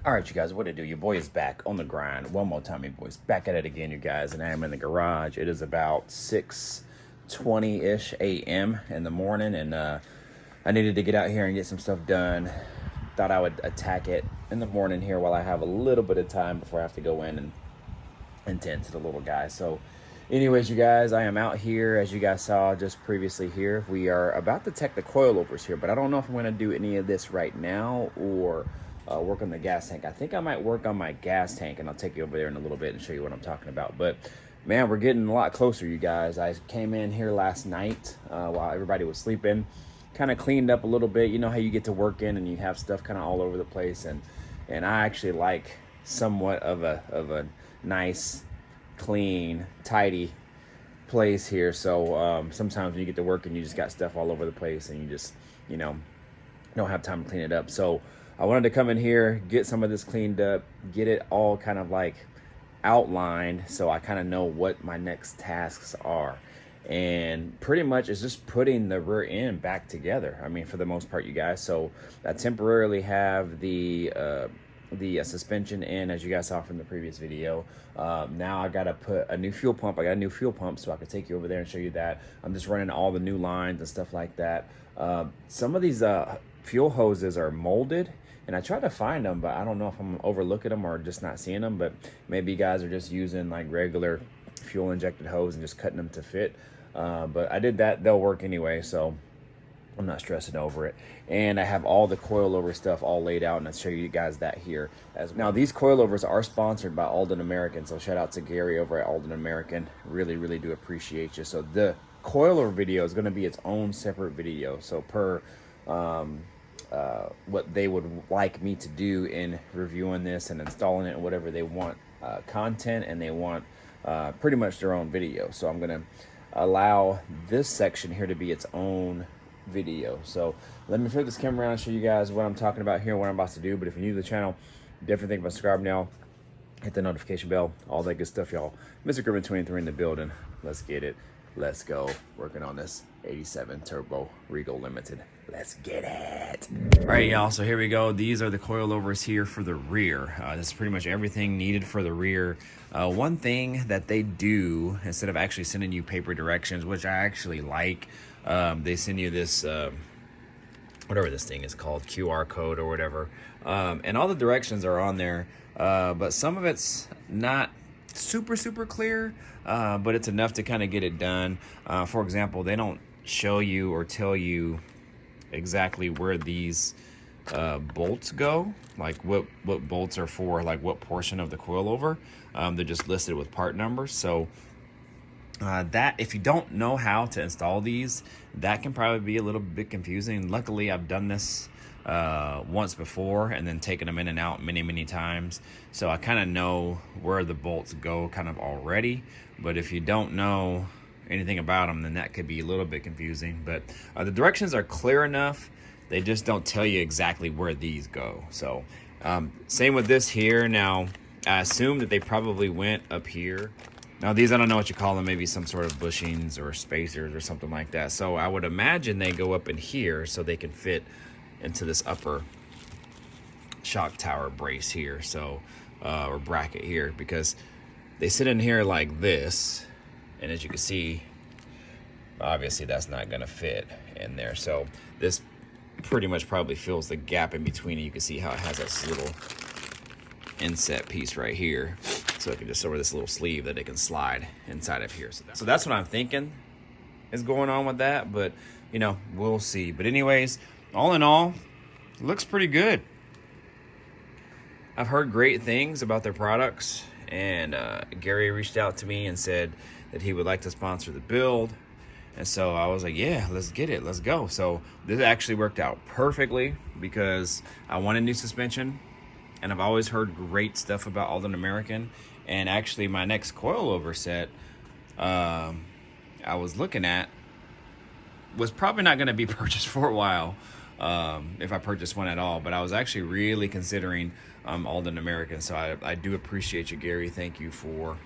All right, you guys, what to do? Your boy is back on the grind. One more time, your boy's back at it again, you guys. And I am in the garage. It is about 6:20-ish a.m. in the morning. And I needed to get out here and get some stuff done. Thought I would attack it in the morning here while I have a little bit of time before I have to go in and tend to the little guy. So anyways, you guys, I am out here, as you guys saw just previously here. We are about to check the coilovers here, but I don't know if I'm going to do any of this right now or work on the gas tank. I think I might work on my gas tank, and I'll take you over there in a little bit and show you what I'm talking about. But man, we're getting a lot closer, you guys. I came in here last night while everybody was sleeping, kind of cleaned up a little bit. You know how you get to work in and you have stuff kind of all over the place, and I actually like somewhat of a nice, clean, tidy place here. So sometimes when you get to work and you just got stuff all over the place and you just, you know, don't have time to clean it up. So I wanted to come in here, get some of this cleaned up, get it all kind of like outlined so I kind of know what my next tasks are. And pretty much it's just putting the rear end back together, I mean, for the most part, you guys. So I temporarily have the suspension in, as you guys saw from the previous video. Now I gotta put a new fuel pump. I got a new fuel pump, so I can take you over there and show you that. I'm just running all the new lines and stuff like that. Some of these fuel hoses are molded, and I tried to find them, but I don't know if I'm overlooking them or just not seeing them. But maybe you guys are just using like regular fuel injected hose and just cutting them to fit. But I did that. They'll work anyway, so I'm not stressing over it. And I have all the coilover stuff all laid out, and I'll show you guys that here. Now, these coilovers are sponsored by Alden American, so shout out to Gary over at Alden American. Really, really do appreciate you. So the coilover video is going to be its own separate video. So per what they would like me to do in reviewing this and installing it and whatever they want content, and they want pretty much their own video. So I'm going to allow this section here to be its own video. So let me flip this camera around and show you guys what I'm talking about here, what I'm about to do. But if you're new to the channel, definitely think about subscribing now, hit the notification bell, all that good stuff, y'all. Mr. Griffin 23 in the building. Let's get it. Let's go. Working on this 87 Turbo Regal Limited. Let's get it. All right, y'all, so here we go. These are the coilovers here for the rear. This is pretty much everything needed for the rear. One thing that they do, instead of actually sending you paper directions, which I actually like, they send you this, whatever this thing is called, QR code or whatever. And all the directions are on there, but some of it's not super clear, but it's enough to kind of get it done. For example, they don't show you or tell you exactly where these bolts go, like what bolts are for, like what portion of the coilover. They're just listed with part numbers. So that, if you don't know how to install these, that can probably be a little bit confusing. Luckily, I've done this once before and then taken them in and out many times, so I kind of know where the bolts go kind of already. But if you don't know anything about them, then that could be a little bit confusing. But the directions are clear enough. They just don't tell you exactly where these go. So same with this here. Now I assume that they probably went up here. Now these, I don't know what you call them, maybe some sort of bushings or spacers or something like that. So I would imagine they go up in here so they can fit into this upper shock tower brace here, so or bracket here, because they sit in here like this, and as you can see, obviously that's not going to fit in there. So this pretty much probably fills the gap in between, and you can see how it has this little inset piece right here, so it can just over this little sleeve that it can slide inside of here. So that's what I'm thinking is going on with that, but you know, we'll see. But anyways, all in all, it looks pretty good. I've heard great things about their products, and Gary reached out to me and said that he would like to sponsor the build. And so I was like, yeah, let's get it, let's go. So this actually worked out perfectly because I wanted new suspension, and I've always heard great stuff about Alden American. And actually my next coilover set I was looking at was probably not going to be purchased for a while, if I purchased one at all. But I was actually really considering Alden American. So I do appreciate you, Gary. Thank you for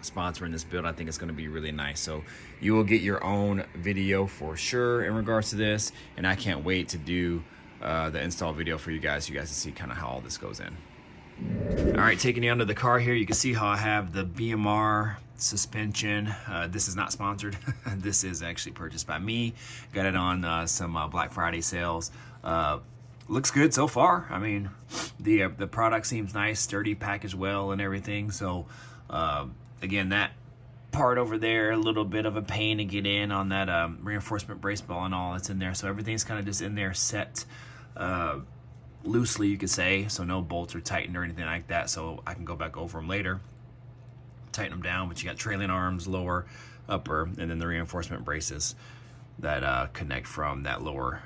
sponsoring this build. I think it's going to be really nice. So you will get your own video for sure in regards to this, and I can't wait to do the install video for you guys, so you guys can see kind of how all this goes in. All right, taking you under the car here, you can see how I have the BMR suspension. This is not sponsored. This is actually purchased by me. Got it on some Black Friday sales. Looks good so far. I mean, the product seems nice, sturdy, packaged well and everything. So again, that part over there, a little bit of a pain to get in on that reinforcement brace ball and all that's in there. So everything's kind of just in there set loosely, you could say, so no bolts are tightened or anything like that, so I can go back over them later, tighten them down. But you got trailing arms, lower, upper, and then the reinforcement braces that connect from that lower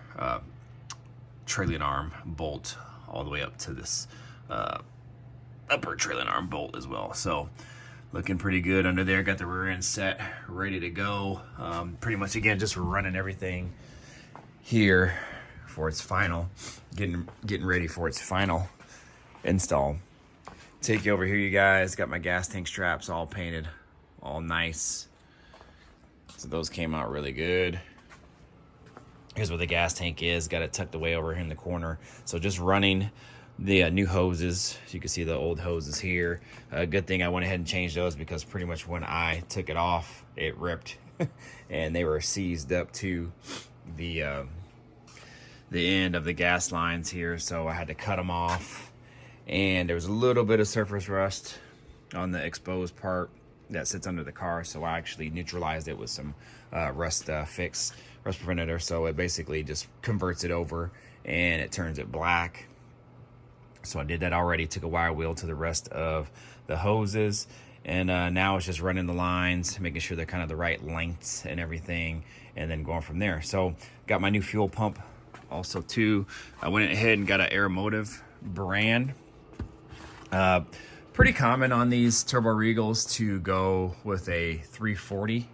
trailing arm bolt all the way up to this upper trailing arm bolt as well. So looking pretty good under there. Got the rear end set, ready to go. Pretty much, again, just running everything here for its final, getting ready for its final install. Take you over here, you guys. Got my gas tank straps all painted, all nice. So those came out really good. Here's where the gas tank is. Got it tucked away over here in the corner. So just running the new hoses. You can see the old hoses here. Good thing I went ahead and changed those, because pretty much when I took it off, it ripped and they were seized up to the end of the gas lines here, so I had to cut them off. And there was a little bit of surface rust on the exposed part that sits under the car, so I actually neutralized it with some rust preventator. So it basically just converts it over and it turns it black. So I did that already, took a wire wheel to the rest of the hoses, and now it's just running the lines, making sure they're kind of the right lengths and everything, and then going from there. So got my new fuel pump also too. I went ahead and got an Aeromotive brand. Pretty common on these Turbo Regals to go with a 340.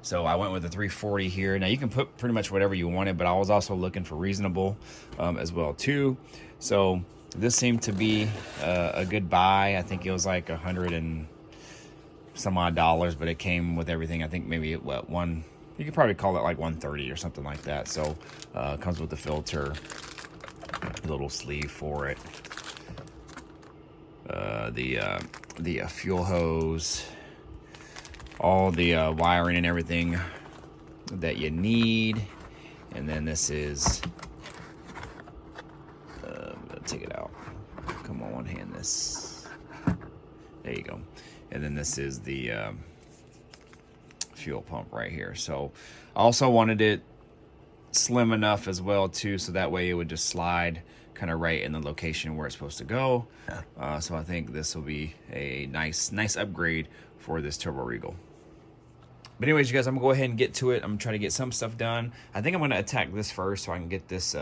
So I went with a 340 here. Now you can put pretty much whatever you wanted, but I was also looking for reasonable as well too. So this seemed to be a good buy. I think it was like $100 and some odd, but it came with everything. I think maybe you could probably call it like 130 or something like that. So it comes with the filter, a little sleeve for it, the fuel hose, all the wiring and everything that you need. And then this is, I'm gonna take it out. Come on, one hand this. There you go. And then this is the fuel pump right here. So I also wanted it slim enough as well too, so that way it would just slide kind of right in the location where it's supposed to go. So I think this will be a nice upgrade for this Turbo Regal. But anyways, you guys, I'm gonna go ahead and get to it. I'm gonna try to get some stuff done. I think I'm gonna attack this first so I can get this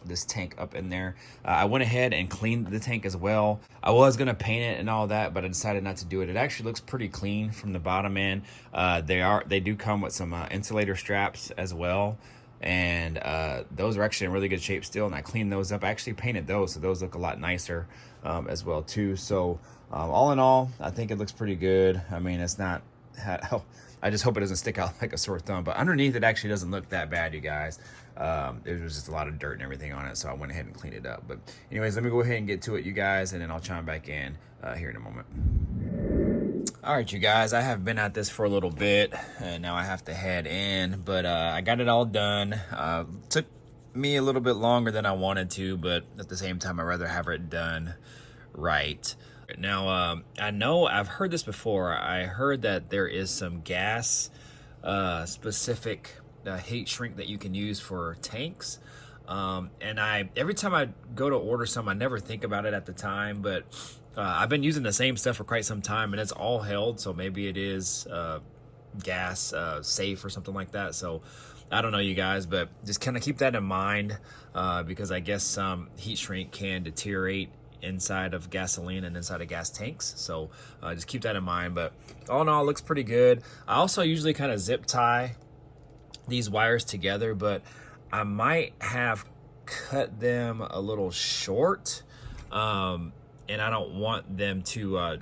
this tank up in there. I went ahead and cleaned the tank as well. I was gonna paint it and all that, but I decided not to do it. It actually looks pretty clean from the bottom end. They do come with some insulator straps as well, and those are actually in really good shape still, and I cleaned those up. I actually painted those, so those look a lot nicer as well too. So all in all, I think it looks pretty good. I mean, it's not I just hope it doesn't stick out like a sore thumb, but underneath it actually doesn't look that bad, you guys. There was just a lot of dirt and everything on it, so I went ahead and cleaned it up. But anyways, let me go ahead and get to it, you guys, and then I'll chime back in here in a moment. All right, you guys, I have been at this for a little bit, and now I have to head in, but I got it all done. Took me a little bit longer than I wanted to, but at the same time, I'd rather have it done right. Now, I know I've heard this before. I heard that there is some gas specific heat shrink that you can use for tanks. And every time I go to order some, I never think about it at the time, but I've been using the same stuff for quite some time, and it's all held, so maybe it is gas safe or something like that. So I don't know, you guys, but just kind of keep that in mind, because I guess some heat shrink can deteriorate inside of gasoline and inside of gas tanks. So just keep that in mind. But all in all, it looks pretty good. I also usually kind of zip tie these wires together, but I might have cut them a little short, and I don't want them to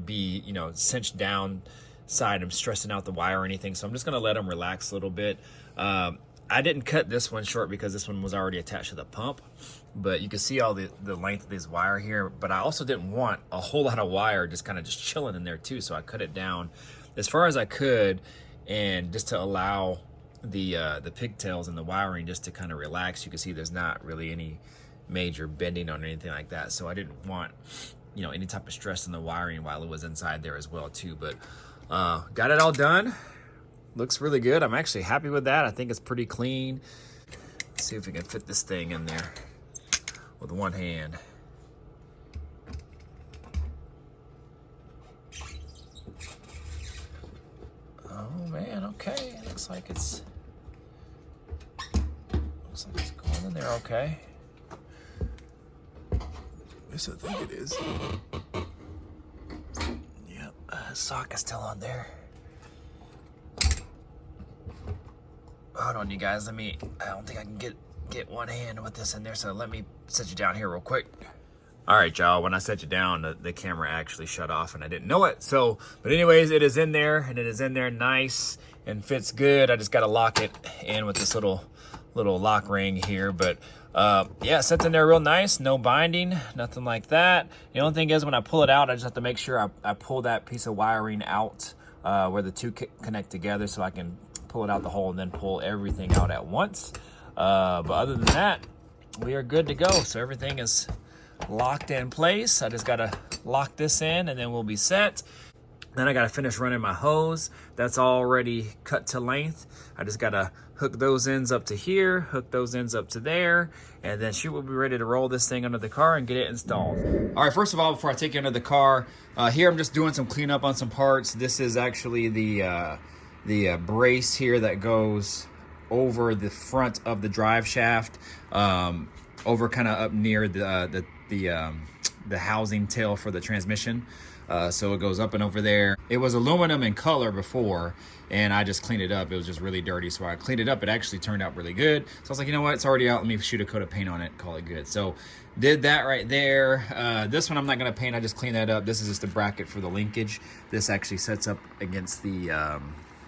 be, cinched down side. I'm stressing out the wire or anything, so I'm just gonna let them relax a little bit. I didn't cut this one short because this one was already attached to the pump, but you can see all the length of this wire here. But I also didn't want a whole lot of wire just kind of just chilling in there too, so I cut it down as far as I could, and just to allow the pigtails and the wiring just to kind of relax. You can see there's not really any major bending on anything like that, so I didn't want, you know, any type of stress in the wiring while it was inside there as well too. But got it all done. Looks really good. I'm actually happy with that. I think it's pretty clean. Let's see if we can fit this thing in there with one hand. Oh man, okay. Looks like it's going in there okay. At least I think it is. Yep, socket's still on there. Hold on, you guys. I don't think I can get one hand with this in there, so let me set you down here real quick. All right, y'all, when I set you down, the camera actually shut off and I didn't know it. So, but anyways, it is in there, and it is in there nice and fits good. I just got to lock it in with this little lock ring here. But yeah, it sits in there real nice, no binding, nothing like that. The only thing is when I pull it out, I just have to make sure I pull that piece of wiring out where the two connect together, so I can pull it out the hole and then pull everything out at once. But other than that, we are good to go. So everything is locked in place. I just gotta lock this in and then we'll be set. Then I gotta finish running my hose. That's already cut to length. I just gotta hook those ends up to here, hook those ends up to there, and then she will be ready to roll this thing under the car and get it installed. All right, first of all, before I take you under the car, here I'm just doing some cleanup on some parts. This is actually the brace here that goes over the front of the drive shaft, over kind of up near the housing tail for the transmission. So it goes up and over there. It was aluminum in color before, and I just cleaned it up. It was just really dirty, so I cleaned it up. It actually turned out really good. So I was like, you know what? It's already out. Let me shoot a coat of paint on it, call it good. So did that right there. This one I'm not gonna paint. I just cleaned that up. This is just a bracket for the linkage. This actually sets up against the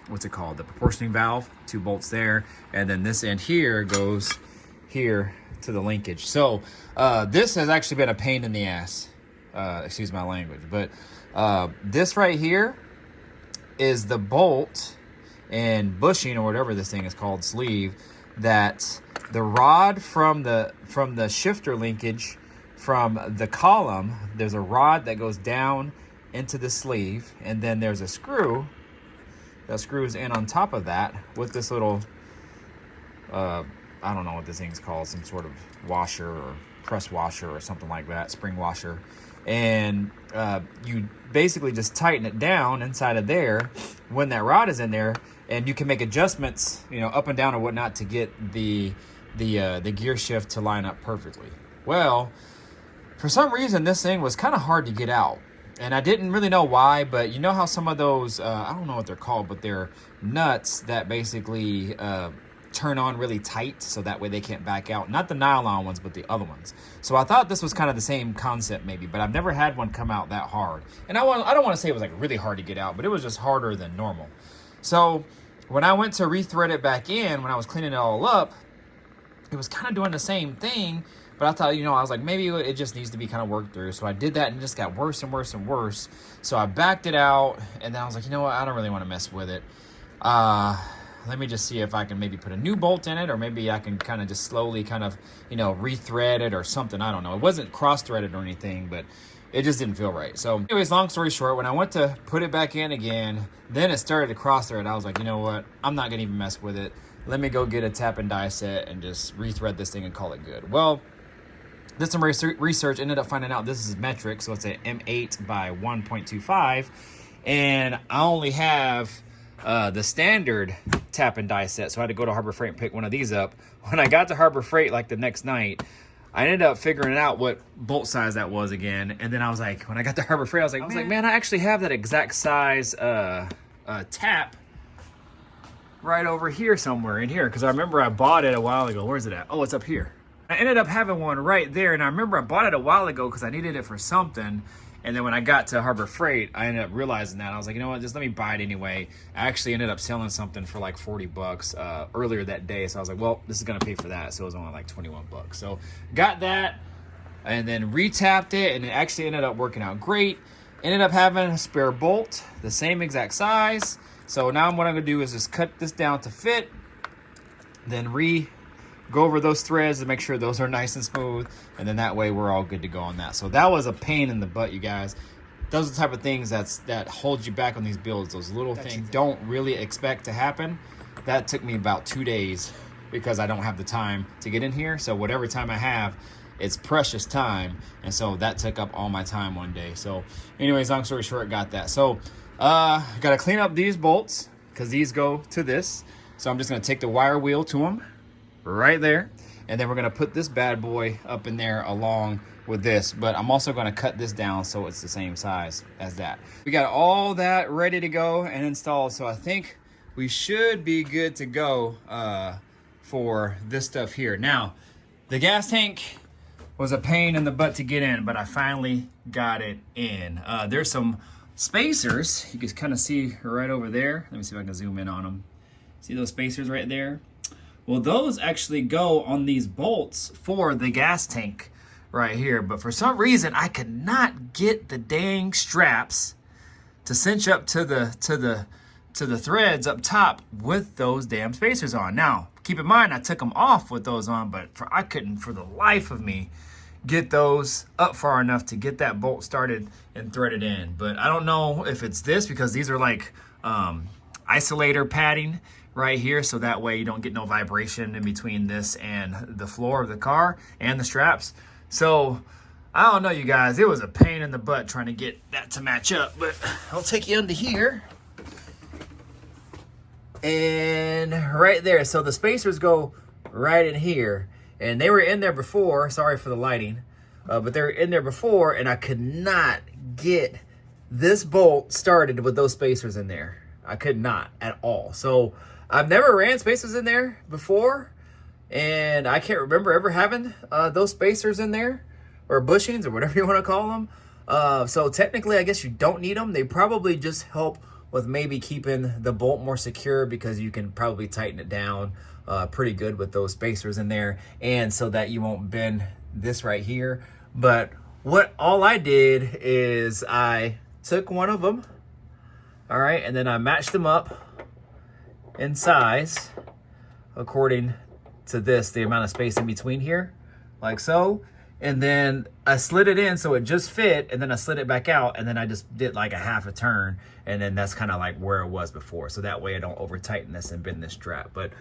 what's it called? The proportioning valve. 2 bolts there, and then this end here goes here to the linkage. So this has actually been a pain in the ass. Excuse my language, but this right here is the bolt and bushing, or whatever this thing is called, sleeve, that the rod from the shifter linkage from the column, there's a rod that goes down into the sleeve, and then there's a screw that screws in on top of that with this little I don't know what this thing's called, some sort of washer or press washer or something like that, spring washer. And you basically just tighten it down inside of there when that rod is in there, and you can make adjustments, you know, up and down or whatnot, to get the gear shift to line up perfectly. Well, for some reason this thing was kind of hard to get out, and I didn't really know why. But you know how some of those I don't know what they're called, but they're nuts that basically turn on really tight, so that way they can't back out. Not the nylon ones, but the other ones. So I thought this was kind of the same concept maybe, but I've never had one come out that hard. And I don't want to say it was like really hard to get out, but it was just harder than normal. So when I went to rethread it back in, when I was cleaning it all up, it was kind of doing the same thing. But I thought, you know, I was like, maybe it just needs to be kind of worked through. So I did that, and it just got worse and worse and worse. So I backed it out, and then I was like, you know what, I don't really want to mess with it. Let me just see if I can maybe put a new bolt in it, or maybe I can kind of just slowly kind of, you know, rethread it or something. I don't know. It wasn't cross-threaded or anything, but it just didn't feel right. So anyways, long story short, when I went to put it back in again, then it started to cross-thread. I was like, you know what? I'm not going to even mess with it. Let me go get a tap and die set and just rethread this thing and call it good. Well, did some research, ended up finding out this is metric, so it's an M8 by 1.25, and I only have the standard tap and die set, so I had to go to Harbor Freight and pick one of these up. When I got to Harbor Freight like the next night, I ended up figuring out what bolt size that was again, and then I was like, when I got to Harbor Freight, I was like, man, I actually have that exact size tap right over here somewhere in here, because I remember I bought it a while ago. Where's it at? Oh, it's up here. I ended up having one right there, and I remember I bought it a while ago because I needed it for something, And then when I got to Harbor Freight, I ended up realizing that. I was like, you know what, just let me buy it anyway. I actually ended up selling something for like 40 bucks earlier that day. So I was like, well, this is gonna pay for that. So it was only like 21 bucks. So got that and then retapped it, and it actually ended up working out great. Ended up having a spare bolt, the same exact size. So now what I'm gonna do is just cut this down to fit, then go over those threads to make sure those are nice and smooth, and then that way we're all good to go on that. So that was a pain in the butt, you guys. Those are the type of things that hold you back on these builds. Those little things don't really expect to happen. That took me about 2 days because I don't have the time to get in here. So whatever time I have, it's precious time, and so that took up all my time one day. So anyways, long story short, got that. So gotta clean up these bolts because these go to this. So I'm just gonna take the wire wheel to them right there, and then we're gonna put this bad boy up in there along with this, but I'm also gonna cut this down so it's the same size as that. We got all that ready to go and installed, so I think we should be good to go for this stuff here. Now, the gas tank was a pain in the butt to get in, but I finally got it in. There's some spacers you can kind of see right over there. Let me see if I can zoom in on them. See those spacers right there? Well, those actually go on these bolts for the gas tank right here. But for some reason, I could not get the dang straps to cinch up to the threads up top with those damn spacers on. Now, keep in mind, I took them off with those on, but I couldn't, for the life of me, get those up far enough to get that bolt started and threaded in. But I don't know if it's this, because these are like isolator padding right here, so that way you don't get no vibration in between this and the floor of the car and the straps. So I don't know, you guys, it was a pain in the butt trying to get that to match up, but I'll take you under here and right there. So the spacers go right in here, and they were in there before. Sorry for the lighting, but they were in there before, and I could not get this bolt started with those spacers in there. I could not at all. So I've never ran spacers in there before, and I can't remember ever having those spacers in there, or bushings, or whatever you want to call them. So technically, I guess you don't need them. They probably just help with maybe keeping the bolt more secure, because you can probably tighten it down pretty good with those spacers in there, and so that you won't bend this right here. But all I did is I took one of them, all right, and then I matched them up in size according to the amount of space in between here, like so. And then I slid it in so it just fit, and then I slid it back out, and then I just did like a half a turn, and then that's kind of like where it was before. So that way I don't over tighten this and bend this strap. But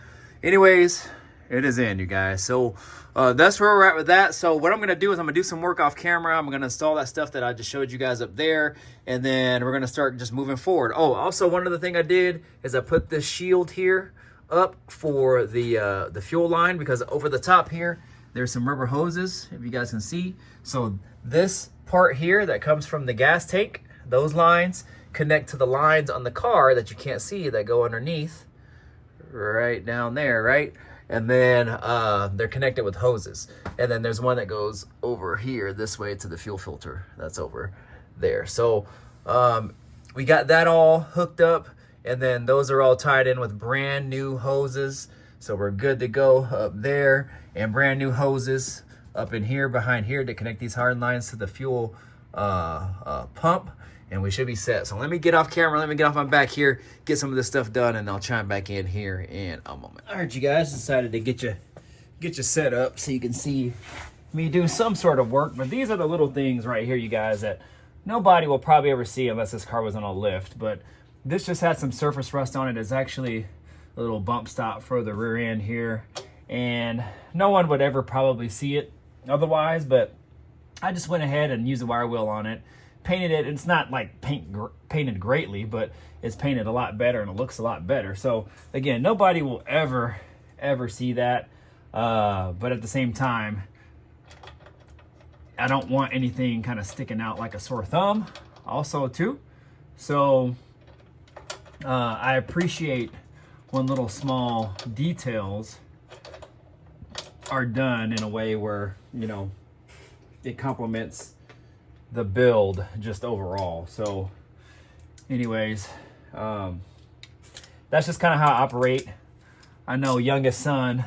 anyways, it is in, you guys. So that's where we're at with that. So what I'm gonna do is I'm gonna do some work off camera. I'm gonna install that stuff that I just showed you guys up there, and then we're gonna start just moving forward. Oh, also one other thing I did is I put this shield here up for the fuel line, because over the top here there's some rubber hoses, if you guys can see. So this part here that comes from the gas tank, those lines connect to the lines on the car that you can't see that go underneath right down there, right? And then they're connected with hoses. And then there's one that goes over here this way to the fuel filter that's over there. So we got that all hooked up, and then those are all tied in with brand new hoses. So we're good to go up there, and brand new hoses up in here, behind here, to connect these hard lines to the fuel pump, and we should be set. So let me get off camera, let me get off my back here, get some of this stuff done, and I'll chime back in here in a moment. All right, you guys, decided to get you set up so you can see me do some sort of work. But these are the little things right here, you guys, that nobody will probably ever see unless this car was on a lift. But this just had some surface rust on it. It's actually a little bump stop for the rear end here, and no one would ever probably see it otherwise. But I just went ahead and used a wire wheel on it, painted it. It's not like painted greatly, but it's painted a lot better, and it looks a lot better. So again, nobody will ever see that, but at the same time, I don't want anything kind of sticking out like a sore thumb also too. So I appreciate when little small details are done in a way where, you know, it complements the build just overall. So anyways, that's just kind of how I operate. I know youngest son,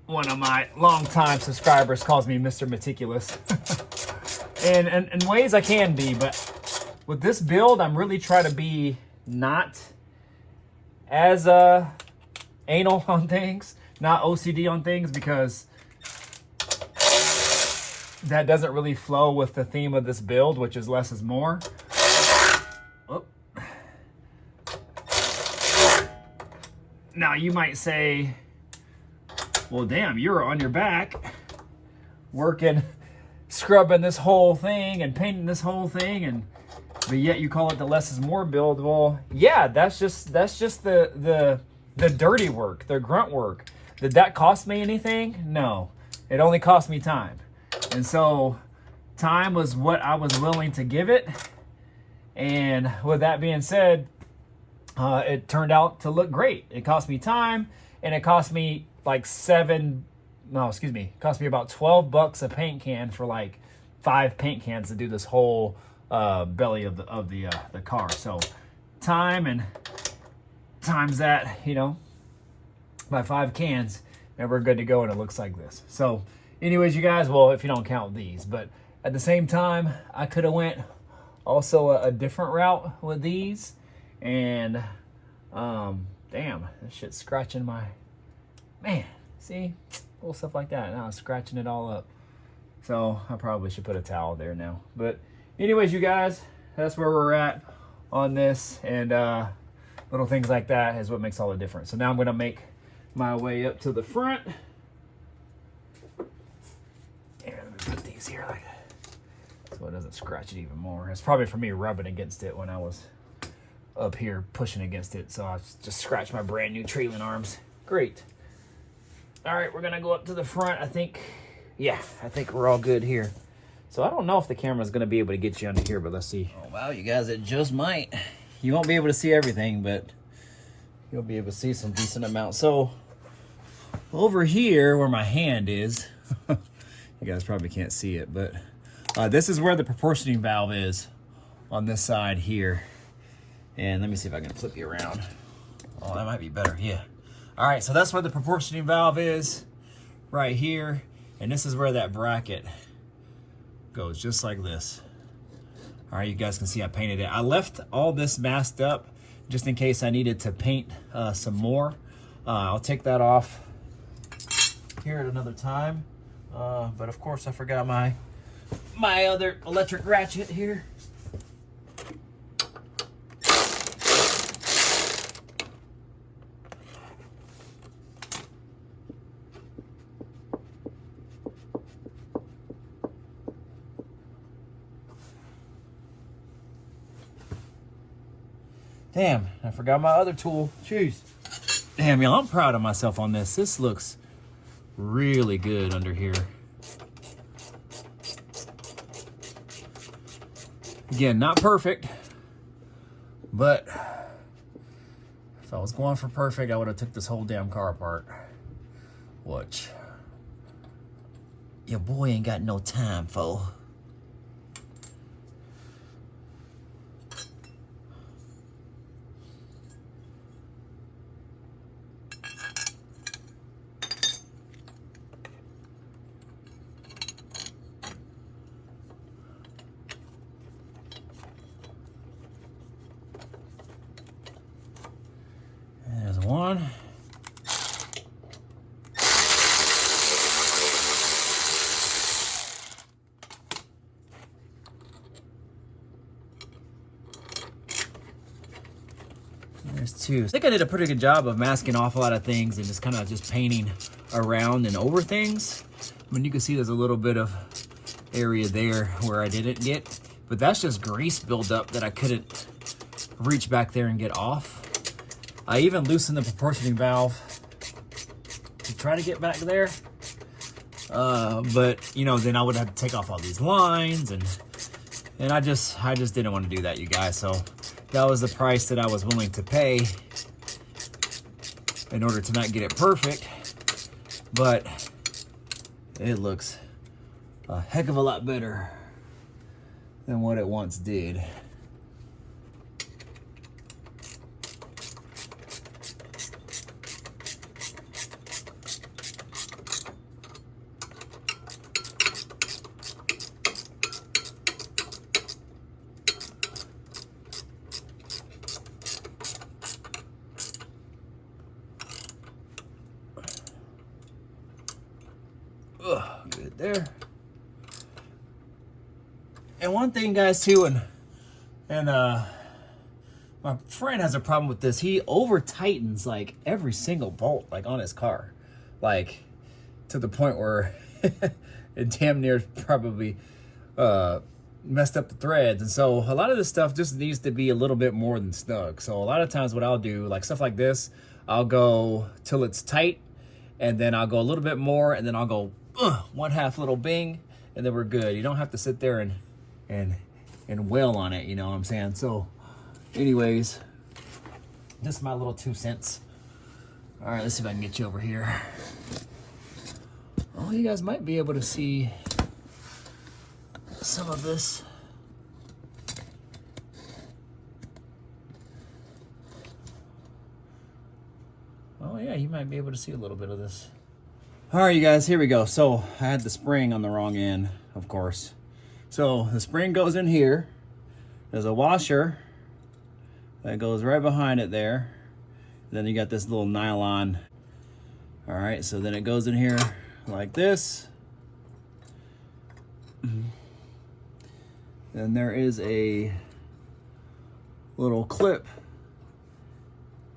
one of my longtime subscribers, calls me Mr. Meticulous. and in ways I can be, but with this build, I'm really trying to be not as anal on things, not OCD on things, because that doesn't really flow with the theme of this build, which is less is more. Oh. Now you might say, well, damn, you're on your back working, scrubbing this whole thing and painting this whole thing, but yet you call it the less is more build. Well, yeah, that's just the dirty work, the grunt work. Did that cost me anything? No, it only cost me time. And so time was what I was willing to give it. And with that being said, it turned out to look great. It cost me time, and it cost me like it cost me about $12 a paint can for like 5 paint cans to do this whole belly of the car. So time and times that, you know, by 5 cans, and we're good to go, and it looks like this. So anyways, you guys, well, if you don't count these, but at the same time, I could have went also a different route with these, and damn, this shit's scratching my, man, see, little stuff like that. Now it's scratching it all up. So I probably should put a towel there now. But anyways, you guys, that's where we're at on this, and little things like that is what makes all the difference. So now I'm gonna make my way up to the front. And let me put these here like that, so it doesn't scratch it even more. It's probably for me rubbing against it when I was up here pushing against it. So I just scratched my brand new trailing arms. Great. All right, we're gonna go up to the front. I think we're all good here. So I don't know if the camera's gonna be able to get you under here, but let's see. Oh wow, you guys, it just might. You won't be able to see everything, but you'll be able to see some decent amount. So over here where my hand is, you guys probably can't see it, but this is where the proportioning valve is on this side here. And let me see if I can flip you around. Oh, that might be better, yeah. All right, so that's where the proportioning valve is, right here. And this is where that bracket goes, just like this. All right, you guys can see I painted it. I left all this masked up just in case I needed to paint some more. I'll take that off here at another time. But of course I forgot my other electric ratchet here. Damn, I forgot my other tool. Jeez. Damn, y'all, I'm proud of myself on this. This looks really good under here. Again, not perfect, but if I was going for perfect, I would have took this whole damn car apart. Which your boy ain't got no time for. There's one. There's two. I think I did a pretty good job of masking off a lot of things and just kind of just painting around and over things. I mean, you can see there's a little bit of area there where I didn't get, but that's just grease buildup that I couldn't reach back there and get off. I even loosened the proportioning valve to try to get back there. But you know, then I would have to take off all these lines and I just didn't want to do that, you guys. So that was the price that I was willing to pay in order to not get it perfect. But it looks a heck of a lot better than what it once did. Good there. And one thing, guys, too, and my friend has a problem with this. He over tightens like every single bolt, like on his car, like to the point where it damn near probably messed up the threads. And so a lot of this stuff just needs to be a little bit more than snug. So a lot of times what I'll do, like stuff like this, I'll go till it's tight, and then I'll go a little bit more, and then I'll go 1/2 little bing, and then we're good. You don't have to sit there and wail on it, you know what I'm saying? So anyways, just my little 2 cents. All right, let's see if I can get you over here. Oh, you guys might be able to see some of this. Oh yeah, you might be able to see a little bit of this. All right, you guys, here we go. So I had the spring on the wrong end, of course. So the spring goes in here. There's a washer that goes right behind it there. Then you got this little nylon. All right, so then it goes in here like this. Then there is a little clip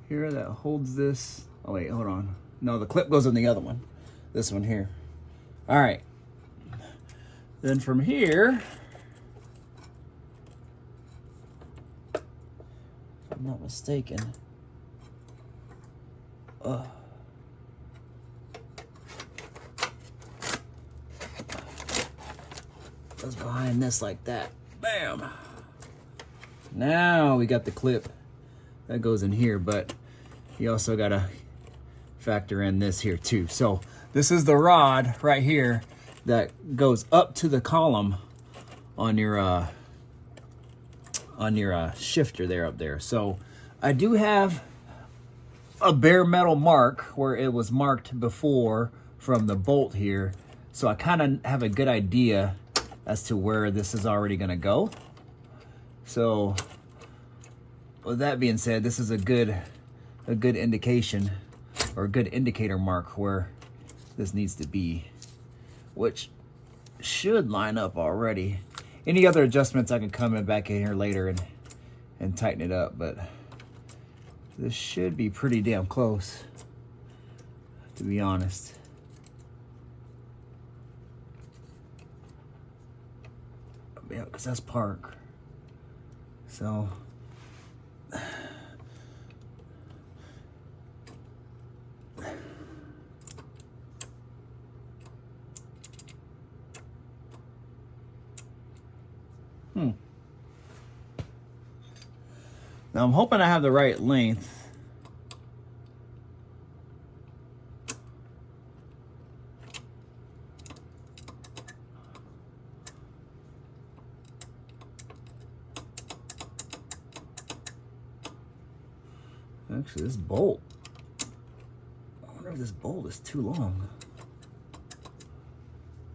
here that holds this. Oh wait, hold on. No, the clip goes in the other one. This one here. All right. Then from here, if I'm not mistaken, goes behind this like that. Bam. Now we got the clip that goes in here, but you also gotta factor in this here too. So this is the rod right here that goes up to the column on your shifter there up there. So I do have a bare metal mark where it was marked before from the bolt here. So I kind of have a good idea as to where this is already gonna go. So with that being said, this is a good indication, or a good indicator mark where this needs to be, which should line up already. Any other adjustments I can come in back in here later and tighten it up, but this should be pretty damn close, to be honest. Yeah, because that's park. So now I'm hoping I have the right length. Actually, this bolt, I wonder if this bolt is too long.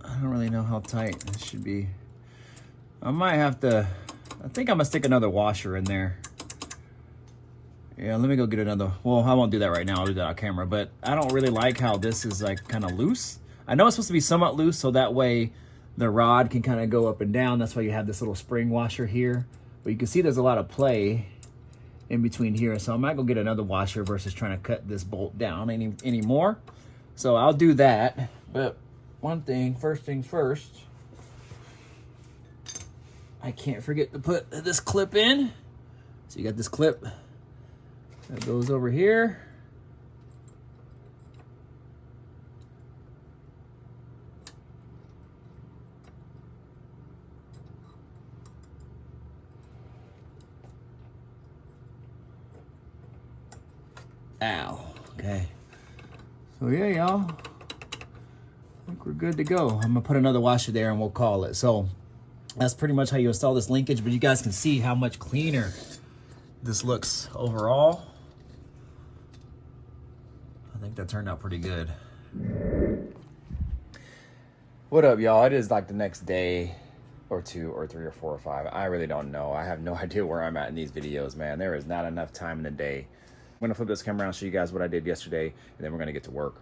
I don't really know how tight it should be. I might have to, I think I'm gonna stick another washer in there. Yeah, let me go get another. Well, I won't do that right now. I'll do that on camera. But I don't really like how this is like kind of loose. I know it's supposed to be somewhat loose, so that way the rod can kind of go up and down. That's why you have this little spring washer here. But you can see there's a lot of play in between here. So I might go get another washer versus trying to cut this bolt down anymore. So I'll do that. But one thing, first things first, I can't forget to put this clip in. So you got this clip that goes over here. Ow. Okay. So yeah, y'all. I think we're good to go. I'm gonna put another washer there and we'll call it. So That's pretty much how you install this linkage, but you guys can see how much cleaner this looks overall. I think that turned out pretty good. What up, y'all? It is like the next day or two or three or four or five. I really don't know. I have no idea where I'm at in these videos, man. There is not enough time in the day. I'm gonna flip this camera around and show you guys what I did yesterday, and then we're gonna get to work.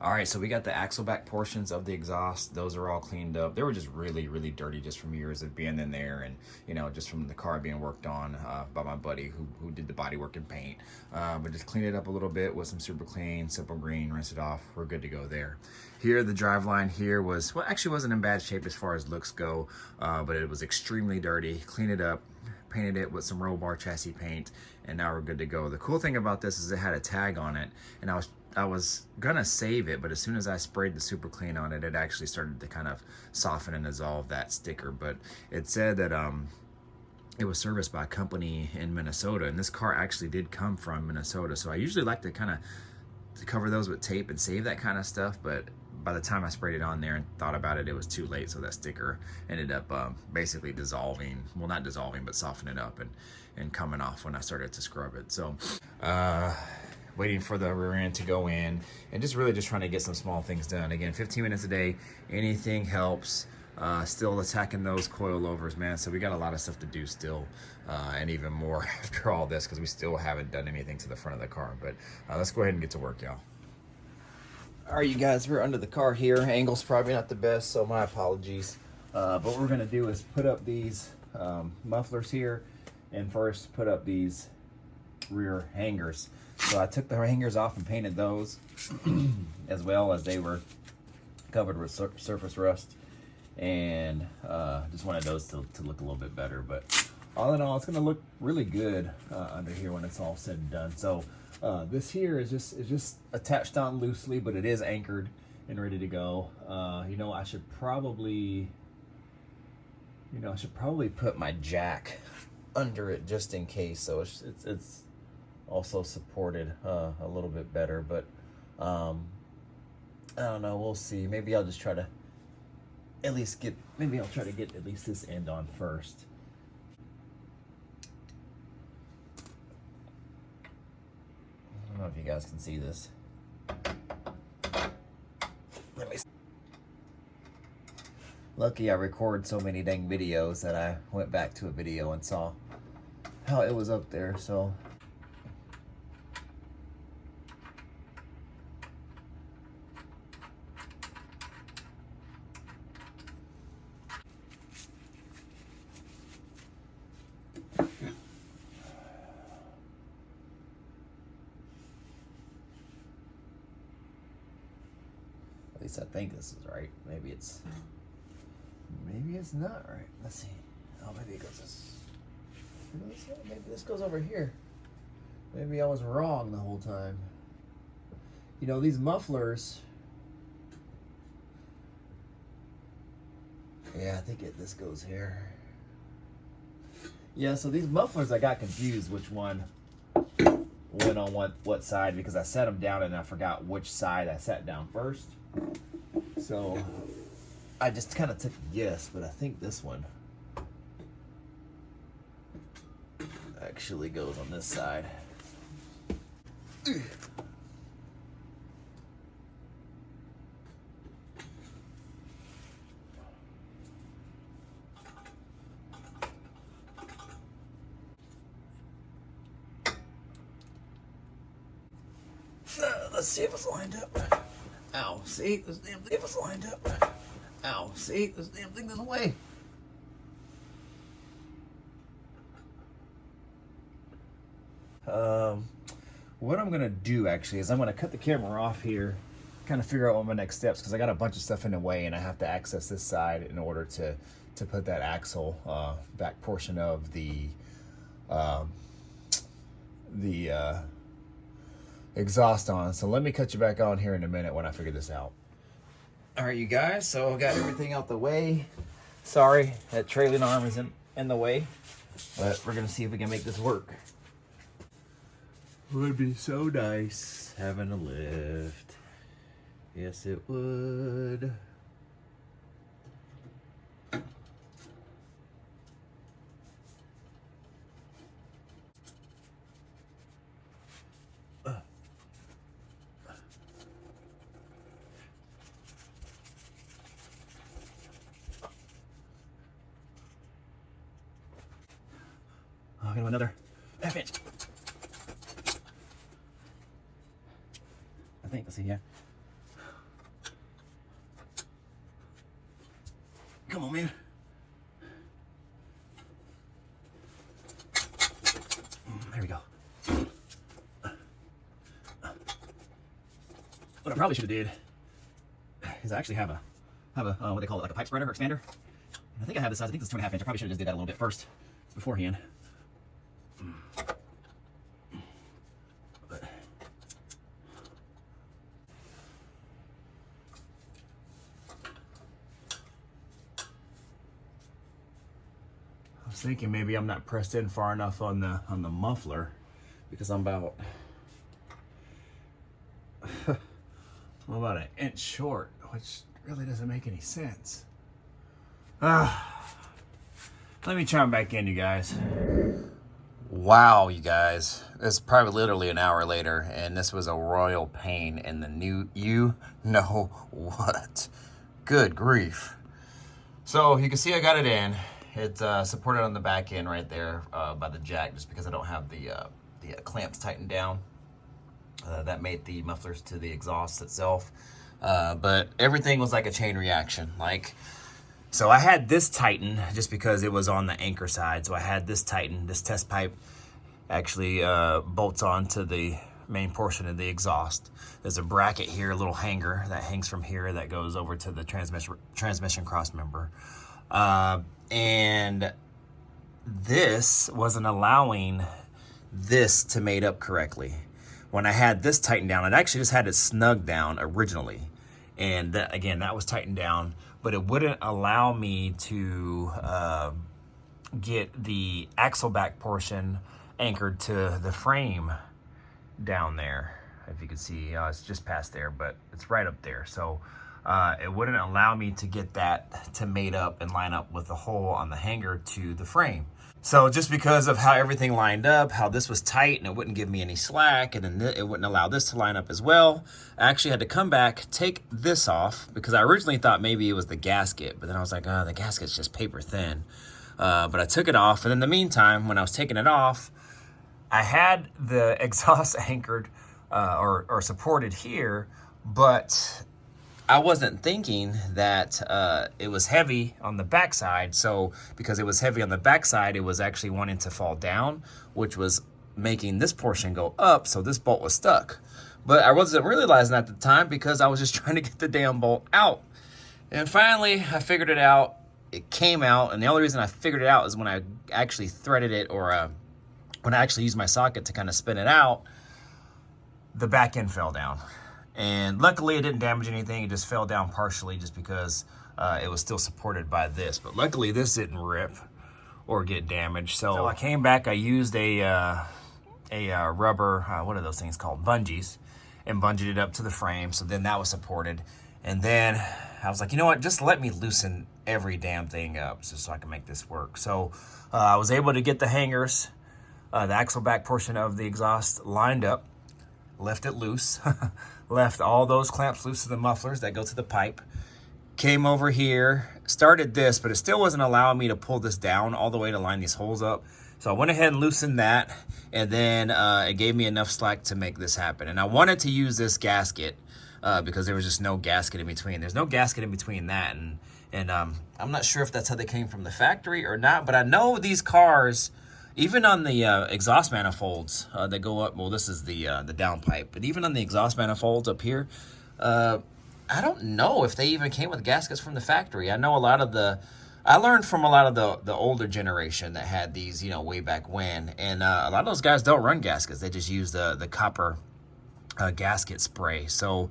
All right, so we got the axle back portions of the exhaust. Those are all cleaned up. They were just really, really dirty just from years of being in there, and you know, just from the car being worked on by my buddy who did the body work and paint. But just clean it up a little bit with some super clean, simple green, rinse it off. We're good to go there. Here, the driveline here was, well, actually wasn't in bad shape as far as looks go, but it was extremely dirty. Clean it up, painted it with some roll bar chassis paint, and now we're good to go. The cool thing about this is it had a tag on it, and I was gonna save it, but as soon as I sprayed the super clean on it, it actually started to kind of soften and dissolve that sticker. But it said that it was serviced by a company in Minnesota, and this car actually did come from Minnesota. So I usually like to kind of cover those with tape and save that kind of stuff, but by the time I sprayed it on there and thought about it, it was too late. So that sticker ended up basically dissolving, well, not dissolving, but softening up and coming off when I started to scrub it. So waiting for the rear end to go in, and just really just trying to get some small things done. Again, 15 minutes a day, anything helps. Still attacking those coilovers, man. So we got a lot of stuff to do still, and even more after all this, because we still haven't done anything to the front of the car. But let's go ahead and get to work, y'all. All right, you guys, we're under the car here. Angle's probably not the best, so my apologies. But what we're gonna do is put up these mufflers here, and first put up these rear hangers. So I took the hangers off and painted those, as well as they were covered with surface rust, and just wanted those to look a little bit better. But all in all, it's gonna look really good under here when it's all said and done. So this here is just attached on loosely, but it is anchored and ready to go. You know, I should probably put my jack under it just in case, so it's also supported a little bit better. But I don't know, we'll see. Maybe I'll just try to at least get at least this end on first. I don't know if you guys can see this. Let me see. Lucky I record so many dang videos that I went back to a video and saw how it was up there. So at least I think this is right. Maybe it's not right. Let's see. Oh, maybe it goes this. Maybe this goes over here. Maybe I was wrong the whole time. You know, these mufflers. Yeah, I think this goes here. Yeah, so these mufflers, I got confused which one went on what side, because I set them down and I forgot which side I sat down first. So I just kind of took a guess, but I think this one actually goes on this side. Let's see if it's lined up. Ow, see, this damn thing, if it's lined up. Ow, see, this damn thing's in the way. What I'm gonna do actually is I'm gonna cut the camera off here, kind of figure out what my next steps, because I got a bunch of stuff in the way and I have to access this side in order to put that axle back portion of the exhaust on. So let me cut you back on here in a minute when I figure this out. All right, you guys, so I got everything out the way. Sorry, that trailing arm is in the way, but we're gonna see if we can make this work. Would be so nice having a lift. Yes, it would. I got another half inch. I think, let's see here. Come on, man. There we go. What I probably should have did is I actually have a what they call it, like a pipe spreader or expander. I think I have this size. I think this is 2.5 inch. I probably should have just did that a little bit first beforehand. But I was thinking maybe I'm not pressed in far enough on the muffler because I'm about I'm about an inch short, which really doesn't make any sense. Let me chime back in, you guys. Wow, you guys. It's probably literally an hour later, and this was a royal pain in the new, you know what. Good grief. So you can see I got it in. It's supported on the back end right there by the jack, just because I don't have the clamps tightened down. That made the mufflers to the exhaust itself. But everything was like a chain reaction. So I had this tighten just because it was on the anchor side. So I had this tighten. This test pipe actually bolts on to the main portion of the exhaust. There's a bracket here, a little hanger that hangs from here that goes over to the transmission cross member. And this wasn't allowing this to mate up correctly. When I had this tightened down, it actually just had it snug down originally. And that, again, that was tightened down, but it wouldn't allow me to get the axle back portion anchored to the frame down there. If you can see, it's just past there, but it's right up there. So it wouldn't allow me to get that to mate up and line up with the hole on the hanger to the frame. So just because of how everything lined up, how this was tight and it wouldn't give me any slack, and then it wouldn't allow this to line up as well, I actually had to come back, take this off, because I originally thought maybe it was the gasket, but then I was like, oh, the gasket's just paper thin. But I took it off, and in the meantime, when I was taking it off, I had the exhaust anchored or supported here, but I wasn't thinking that it was heavy on the backside. So because it was heavy on the backside, it was actually wanting to fall down, which was making this portion go up. So this bolt was stuck. But I wasn't realizing at the time because I was just trying to get the damn bolt out. And finally, I figured it out. It came out. And the only reason I figured it out is when I actually threaded it, or when I actually used my socket to kind of spin it out, the back end fell down. And luckily it didn't damage anything. It just fell down partially just because it was still supported by this. But luckily this didn't rip or get damaged. So I came back, I used a rubber, what are those things called? Bungees, and bungeed it up to the frame. So then that was supported. And then I was like, you know what? Just let me loosen every damn thing up so I can make this work. So I was able to get the hangers, the axle back portion of the exhaust lined up, left it loose, left all those clamps loose to the mufflers that go to the pipe, came over here, started this, but it still wasn't allowing me to pull this down all the way to line these holes up. So I went ahead and loosened that, and then it gave me enough slack to make this happen. And I wanted to use this gasket because there was just no gasket in between. There's no gasket in between that, and I'm not sure if that's how they came from the factory or not, but I know these cars, even on the exhaust manifolds that go up, well, this is the downpipe, but even on the exhaust manifolds up here, I don't know if they even came with gaskets from the factory. I know I learned from a lot of the older generation that had these, way back when, and a lot of those guys don't run gaskets. They just use the copper gasket spray. So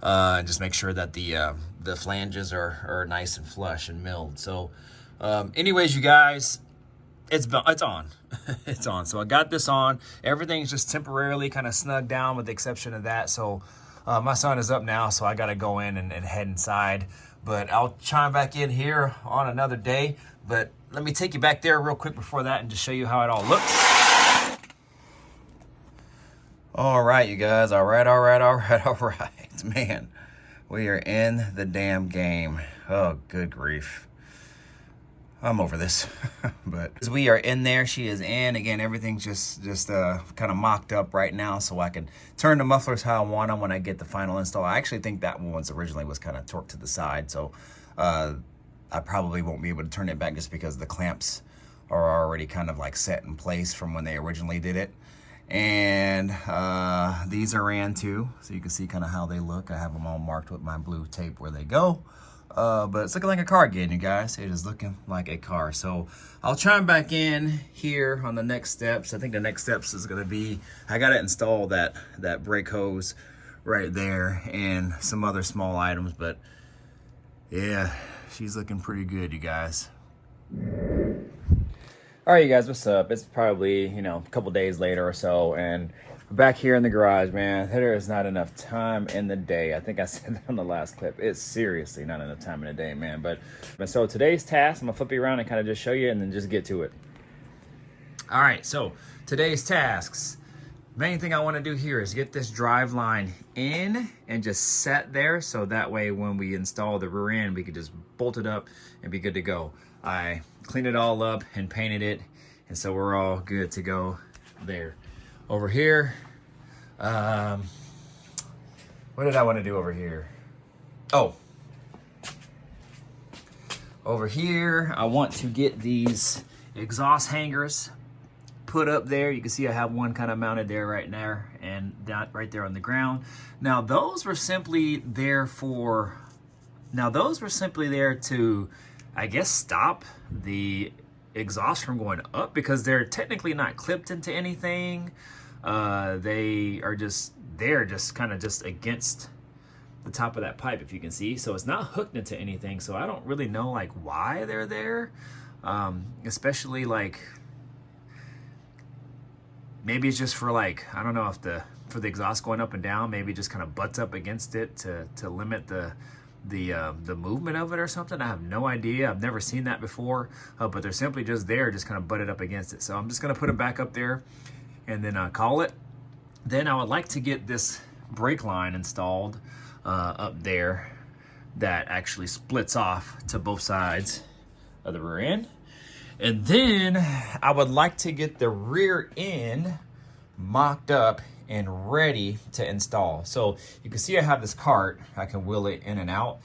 just make sure that the flanges are nice and flush and milled. So anyways, you guys, it's on. It's on. So I got this on. Everything's just temporarily kind of snugged down with the exception of that. So my sun is up now, so I got to go in and head inside. But I'll chime back in here on another day. But let me take you back there real quick before that and just show you how it all looks. All right, you guys. All right. Man, we are in the damn game. Oh, good grief. I'm over this. But as we are in there, she is in. Again, everything's just kind of mocked up right now, so I can turn the mufflers how I want them when I get the final install. I actually think that one originally was kind of torqued to the side, so I probably won't be able to turn it back just because the clamps are already kind of like set in place from when they originally did it. And these are in too, so you can see kind of how they look. I have them all marked with my blue tape where they go. But it's looking like a car again, you guys. It is looking like a car. So I'll chime back in here on the next steps. I think the next steps is going to be, I got to install that brake hose right there and some other small items. But yeah, she's looking pretty good, you guys. All right, you guys, what's up? It's probably, you know, a couple days later or so, and we're back here in the garage, man. There is not enough time in the day. I think I said that on the last clip. It's seriously not enough time in the day, man. But so today's task, I'm gonna flip you around and kind of just show you and then just get to it. All right, so today's tasks. Main thing I want to do here is get this drive line in and just set there, so that way when we install the rear end, we could just bolt it up and be good to go. I cleaned it all up and painted it, and so we're all good to go there. Over here, what did I want to do over here? Oh, over here, I want to get these exhaust hangers put up there. You can see I have one kind of mounted there right now and that right there on the ground. Now those were simply there to, I guess, stop the exhaust from going up, because they're technically not clipped into anything. They are just kind of just against the top of that pipe, if you can see. So it's not hooked into anything. So I don't really know like why they're there. Especially like, maybe it's just for like, I don't know if for the exhaust going up and down, maybe just kind of butts up against it to limit the movement of it or something. I have no idea. I've never seen that before, but they're simply just there, just kind of butted up against it. So I'm just gonna put them back up there and then call it. Then I would like to get this brake line installed up there that actually splits off to both sides of the rear end. And then I would like to get the rear end mocked up and ready to install. So you can see I have this cart. I can wheel it in and out.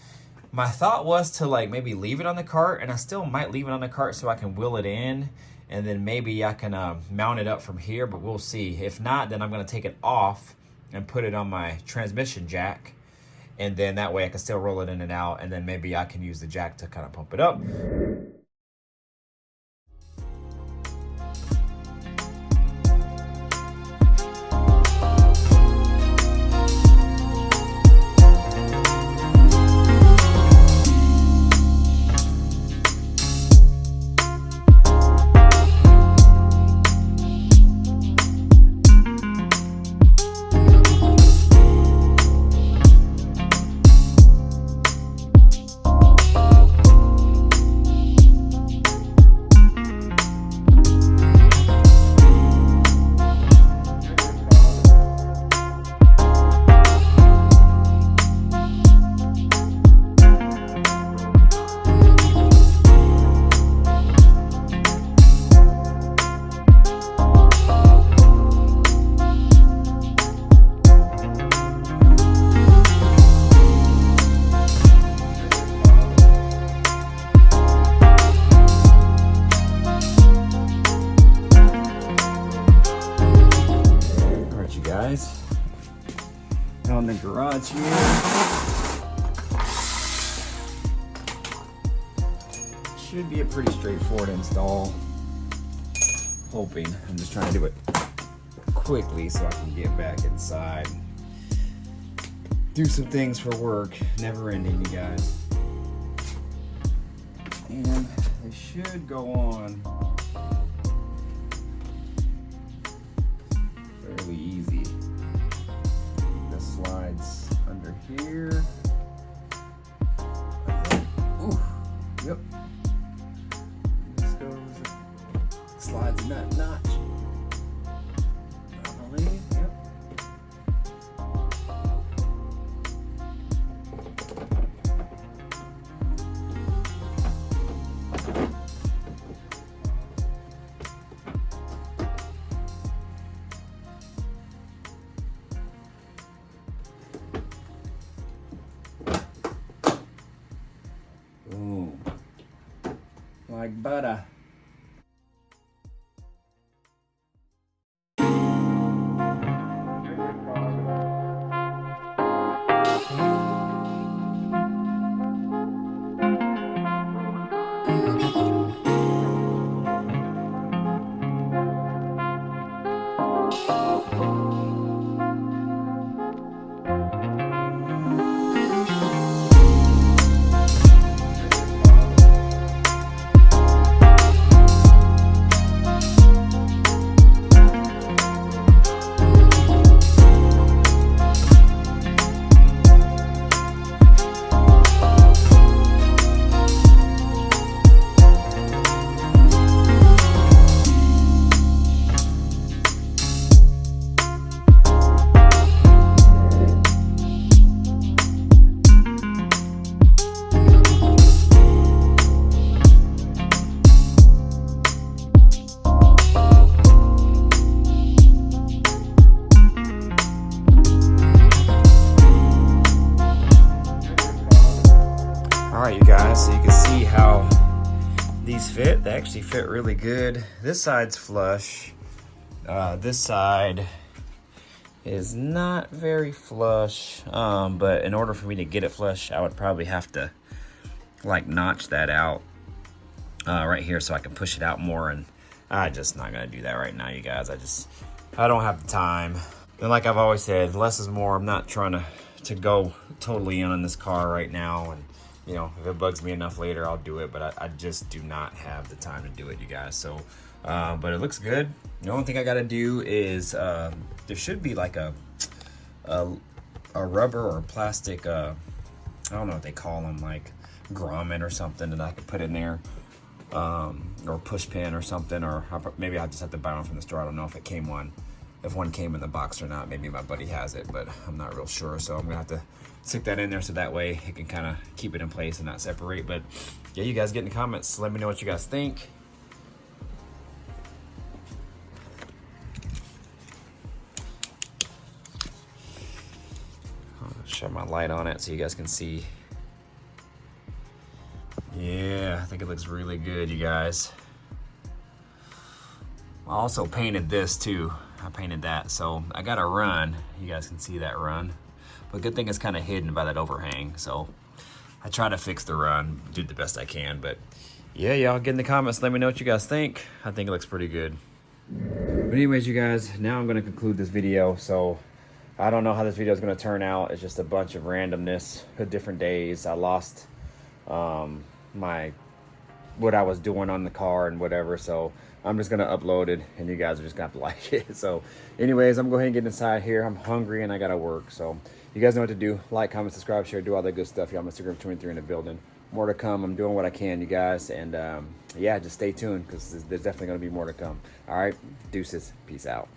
My thought was to like maybe leave it on the cart, and I still might leave it on the cart so I can wheel it in, and then maybe I can mount it up from here, but we'll see. If not, then I'm gonna take it off and put it on my transmission jack, and then that way I can still roll it in and out, and then maybe I can use the jack to kind of pump it up. Now in the garage here, should be a pretty straightforward install. Hoping. I'm just trying to do it quickly so I can get back inside. Do some things for work. Never ending, you guys. And they should go on fairly easy. The slides under here. Ooh, yep. This goes, slides in that notch. I believe, yep. like butter. Alright, you guys, so you can see how these fit. They actually fit really good. This side's flush. This side is not very flush, but in order for me to get it flush, I would probably have to like notch that out right here so I can push it out more, and I'm just not gonna do that right now, you guys. I don't have the time. And like I've always said, less is more. I'm not trying to go totally in on this car right now, and you know, if it bugs me enough later, I'll do it, but I just do not have the time to do it, you guys. So, but it looks good. The only thing I gotta do is, there should be like a rubber or plastic, I don't know what they call them, like grommet or something that I could put in there, or push pin or something, or maybe I'll just have to buy one from the store. I don't know if it came one. If one came in the box or not. Maybe my buddy has it, but I'm not real sure. So I'm gonna have to stick that in there so that way it can kind of keep it in place and not separate. But yeah, you guys get in the comments. Let me know what you guys think. I'll shut my light on it so you guys can see. Yeah, I think it looks really good, you guys. I also painted this too. I painted that, so I got a run. You guys can see that run, but good thing it's kind of hidden by that overhang. So I try to fix the run, do the best I can. But yeah, y'all get in the comments. Let me know what you guys think. I think it looks pretty good. But anyways, you guys, now I'm going to conclude this video. So I don't know how this video is going to turn out. It's just a bunch of randomness for different days. I lost what I was doing on the car and whatever, so I'm just gonna upload it and you guys are just gonna have to like it. So anyways, I'm gonna go ahead and get inside here. I'm hungry and I gotta work, so you guys know what to do. Like, comment, subscribe, share, do all that good stuff. Y'all, Instagram 23 in the building. More to come. I'm doing what I can, you guys, and yeah, just stay tuned because there's definitely gonna be more to come. All right, deuces, peace out.